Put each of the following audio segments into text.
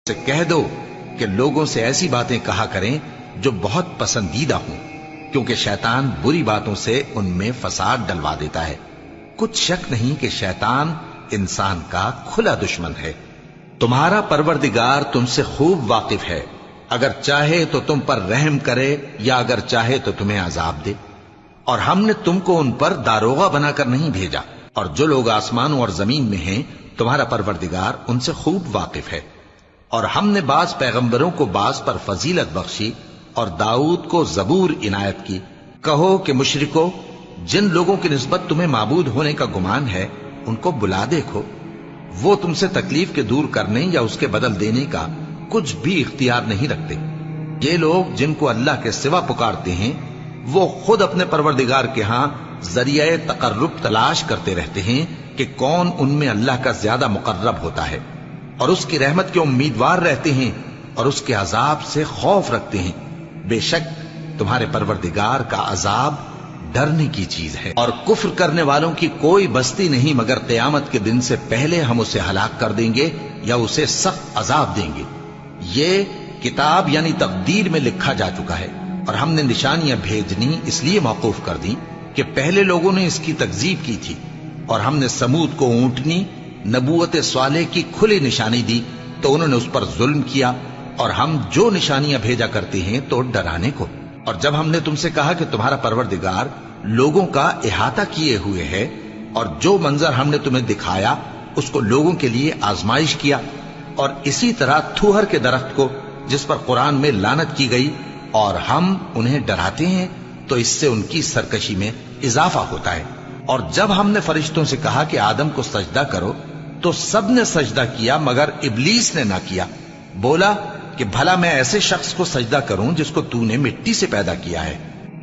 سے کہہ دو کہ لوگوں سے ایسی باتیں کہا کریں جو بہت پسندیدہ ہوں، کیونکہ شیطان بری باتوں سے ان میں فساد ڈلوا دیتا ہے۔ کچھ شک نہیں کہ شیطان انسان کا کھلا دشمن ہے۔ تمہارا پروردگار تم سے خوب واقف ہے، اگر چاہے تو تم پر رحم کرے یا اگر چاہے تو تمہیں عذاب دے۔ اور ہم نے تم کو ان پر داروغہ بنا کر نہیں بھیجا، اور جو لوگ آسمانوں اور زمین میں ہیں تمہارا پروردگار ان سے خوب واقف ہے۔ اور ہم نے بعض پیغمبروں کو بعض پر فضیلت بخشی اور داؤد کو زبور عنایت کی۔ کہو کہ مشرکو، جن لوگوں کی نسبت تمہیں معبود ہونے کا گمان ہے ان کو بلا دیکھو، وہ تم سے تکلیف کے دور کرنے یا اس کے بدل دینے کا کچھ بھی اختیار نہیں رکھتے۔ یہ لوگ جن کو اللہ کے سوا پکارتے ہیں وہ خود اپنے پروردگار کے ہاں ذریعہ تقرب تلاش کرتے رہتے ہیں کہ کون ان میں اللہ کا زیادہ مقرب ہوتا ہے، اور اس کی رحمت کے امیدوار رہتے ہیں اور اس کے عذاب سے خوف رکھتے ہیں۔ بے شک تمہارے پروردگار کا عذاب ڈرنے کی چیز ہے، اور کفر کرنے والوں کی کوئی بستی نہیں مگر قیامت کے دن سے پہلے ہم اسے ہلاک کر دیں گے یا اسے سخت عذاب دیں گے۔ یہ کتاب یعنی تقدیر میں لکھا جا چکا ہے، اور ہم نے نشانیاں بھیجنی اس لیے موقوف کر دیں کہ پہلے لوگوں نے اس کی تکذیب کی تھی، اور ہم نے سمود کو اونٹنی نبوت صالح کی کھلی نشانی دی تو انہوں نے اس پر ظلم کیا، اور ہم جو نشانیاں بھیجا کرتے ہیں تو ڈرانے کو۔ اور جب ہم نے تم سے کہا کہ تمہارا پروردگار لوگوں کا احاطہ کیے ہوئے ہے، اور جو منظر ہم نے تمہیں دکھایا اس کو لوگوں کے لیے آزمائش کیا، اور اسی طرح تھوہر کے درخت کو جس پر قرآن میں لعنت کی گئی، اور ہم انہیں ڈراتے ہیں تو اس سے ان کی سرکشی میں اضافہ ہوتا ہے۔ اور جب ہم نے فرشتوں سے کہا کہ آدم کو سجدہ کرو تو سب نے سجدہ کیا مگر ابلیس نے نہ کیا، بولا کہ بھلا میں ایسے شخص کو سجدہ کروں جس کو تو نے مٹی سے پیدا کیا ہے۔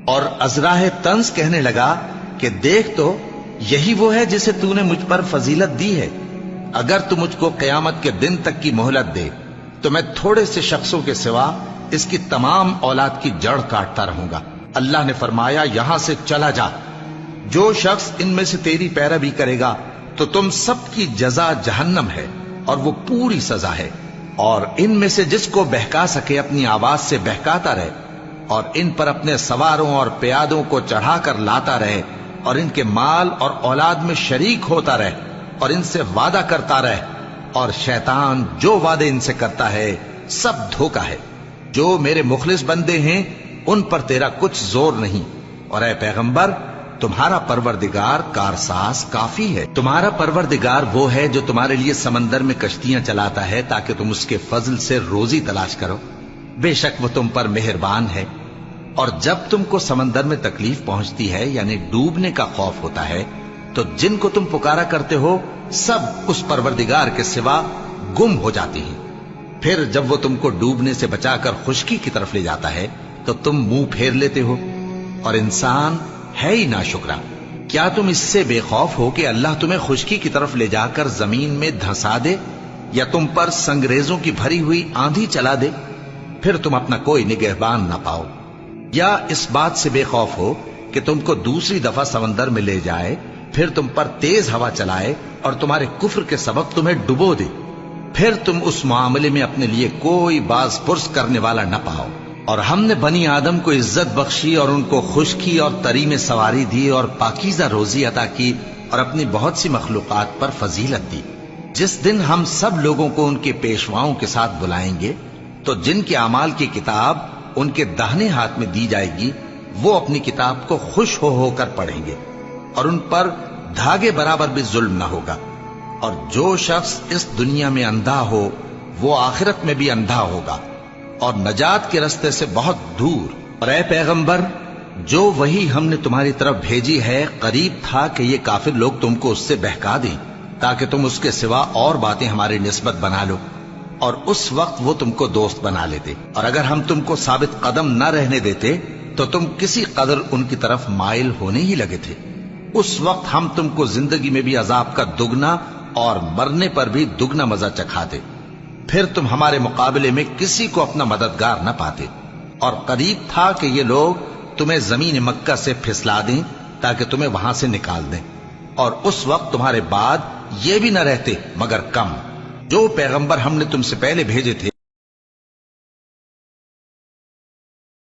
اور ازراہ طنز کہنے لگا کہ دیکھ تو یہی وہ ہے جسے تو نے مجھ پر فضیلت دی ہے، اگر تو مجھ کو قیامت کے دن تک کی مہلت دے تو میں تھوڑے سے شخصوں کے سوا اس کی تمام اولاد کی جڑ کاٹتا رہوں گا۔ اللہ نے فرمایا یہاں سے چلا جا، جو شخص ان میں سے تیری پیروی کرے گا تو تم سب کی جزا جہنم ہے، اور وہ پوری سزا ہے۔ اور ان میں سے جس کو بہکا سکے اپنی آواز سے بہکاتا رہے، اور ان پر اپنے سواروں اور پیادوں کو چڑھا کر لاتا رہے، اور ان کے مال اور اولاد میں شریک ہوتا رہے، اور ان سے وعدہ کرتا رہے، اور شیطان جو وعدے ان سے کرتا ہے سب دھوکا ہے۔ جو میرے مخلص بندے ہیں ان پر تیرا کچھ زور نہیں، اور اے پیغمبر تمہارا پروردگار کارساز کافی ہے۔ تمہارا پروردگار وہ ہے جو تمہارے لیے سمندر میں کشتیاں چلاتا ہے تاکہ تم اس کے فضل سے روزی تلاش کرو، بے شک وہ تم پر مہربان ہے۔ اور جب تم کو سمندر میں تکلیف پہنچتی ہے یعنی ڈوبنے کا خوف ہوتا ہے تو جن کو تم پکارا کرتے ہو سب اس پروردگار کے سوا گم ہو جاتے ہیں۔ پھر جب وہ تم کو ڈوبنے سے بچا کر خشکی کی طرف لے جاتا ہے تو تم منہ پھیر لیتے ہو، اور انسان ہے ہی ناشکرا۔ کیا تم اس سے بے خوف ہو کہ اللہ تمہیں خشکی کی طرف لے جا کر زمین میں دھنسا دے، یا تم پر سنگریزوں کی بھری ہوئی آندھی چلا دے، پھر تم اپنا کوئی نگہبان نہ پاؤ؟ یا اس بات سے بے خوف ہو کہ تم کو دوسری دفعہ سمندر میں لے جائے، پھر تم پر تیز ہوا چلائے اور تمہارے کفر کے سبب تمہیں ڈبو دے، پھر تم اس معاملے میں اپنے لیے کوئی باز پرس کرنے والا نہ پاؤ؟ اور ہم نے بنی آدم کو عزت بخشی اور ان کو خشکی اور تری میں سواری دی، اور پاکیزہ روزی عطا کی، اور اپنی بہت سی مخلوقات پر فضیلت دی۔ جس دن ہم سب لوگوں کو ان کے پیشواؤں کے ساتھ بلائیں گے تو جن کے اعمال کی کتاب ان کے داہنے ہاتھ میں دی جائے گی وہ اپنی کتاب کو خوش ہو کر پڑھیں گے، اور ان پر دھاگے برابر بھی ظلم نہ ہوگا۔ اور جو شخص اس دنیا میں اندھا ہو وہ آخرت میں بھی اندھا ہوگا، اور نجات کے رستے سے بہت دور۔ اور اے پیغمبر جو وہی ہم نے تمہاری طرف بھیجی ہے قریب تھا کہ یہ کافر لوگ تم کو اس سے بہکا دیں تاکہ تم اس کے سوا اور باتیں ہماری نسبت بنا لو، اور اس وقت وہ تم کو دوست بنا لیتے۔ اور اگر ہم تم کو ثابت قدم نہ رہنے دیتے تو تم کسی قدر ان کی طرف مائل ہونے ہی لگے تھے۔ اس وقت ہم تم کو زندگی میں بھی عذاب کا دگنا اور مرنے پر بھی دگنا مزہ چکھاتے، پھر تم ہمارے مقابلے میں کسی کو اپنا مددگار نہ پاتے۔ اور قریب تھا کہ یہ لوگ تمہیں زمین مکہ سے پھسلا دیں تاکہ تمہیں وہاں سے نکال دیں، اور اس وقت تمہارے بعد یہ بھی نہ رہتے مگر کم۔ جو پیغمبر ہم نے تم سے پہلے بھیجے تھے